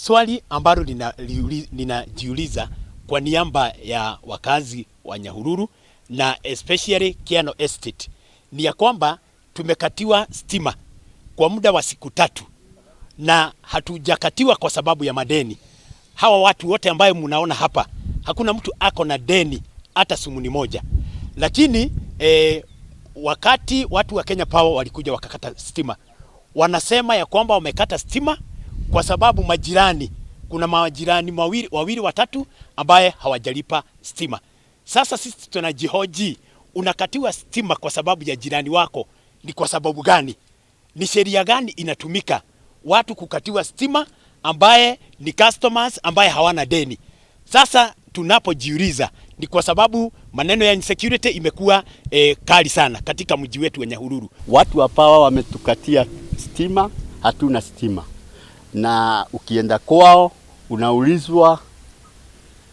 Swali ambalo ninajiuliza kwa niaba ya wakazi wa Nyahururu na especially Kiano Estate ni ya kwamba tumekatiwa stima kwa muda wa siku 3 na hatujakatiwa kwa sababu ya madeni. Hawa watu wote ambayo mnaona hapa, hakuna mtu ako na deni hata sumuni moja. Lakini wakati watu wa Kenya Power walikuja wakakata stima, wanasema ya kwamba wamekata stima kwa sababu majirani, kuna majirani wawili watatu ambaye hawajalipa stima. Sasa sisi tunajihoji, unakatiwa stima kwa sababu ya jirani wako, ni kwa sababu gani? Ni sheria gani inatumika watu kukatiwa stima ambaye ni customers ambaye hawana deni? Sasa tunapojiuliza ni kwa sababu maneno ya insecurity imekuwa kali sana katika mji wetu wa Nyahururu. Watu wa Power wametukatia stima, hatuna stima. Na ukienda kwao unaulizwa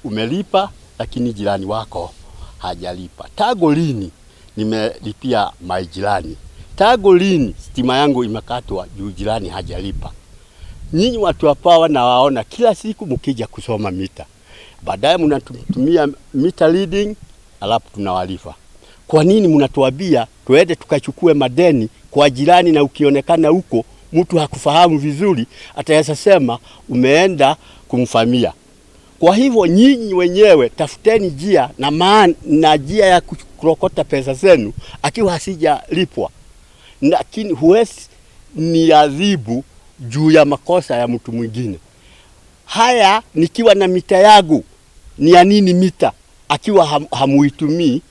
umelipa, lakini jirani wako hajalipa. Tangu lini nimelipia majirani? Tangu lini stima yangu imekatwa juu jirani hajalipa? Nyinyi watu wa Power na waona kila siku mkija kusoma mita, baadaye mnatumia meter reading alafu tunawalipa. Kwa nini mnatuambia tuende tukachukue madeni kwa jirani, na ukionekana huko mtu hakufahamu vizuri ataweza sema umeenda kumfamia? Kwa hivyo nyinyi wenyewe tafuteni njia na njia ya kurokota pesa zenu akiwa hasijalipwa. Lakini huwezi ni adhibu juu ya makosa ya mtu mwingine. Haya, nikiwa na mita yangu, ni ya nini mita akiwa hamuitumii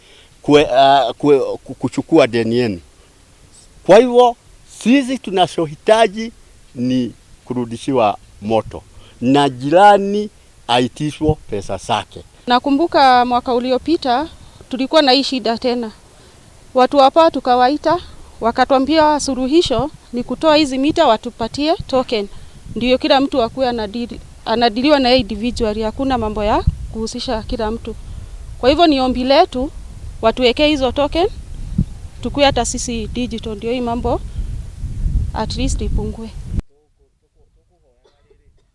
kuchukua deni yenu? Kwa hivyo sisi tunachohitaji ni kurudishiwa moto na jirani aitishwe pesa zake. Nakumbuka mwaka uliopita tulikuwa na hii shida tena. Watu hapa tukawaita, wakatuambia suluhisho ni kutoa hizi mita watupatie token. Ndio kila mtu akuwe anadiliwa na individual, hakuna mambo ya kuhusisha kila mtu. Kwa hivyo ni ombi letu watuwekee hizo token, tukue hata sisi digital, ndio hii mambo at least ipungue.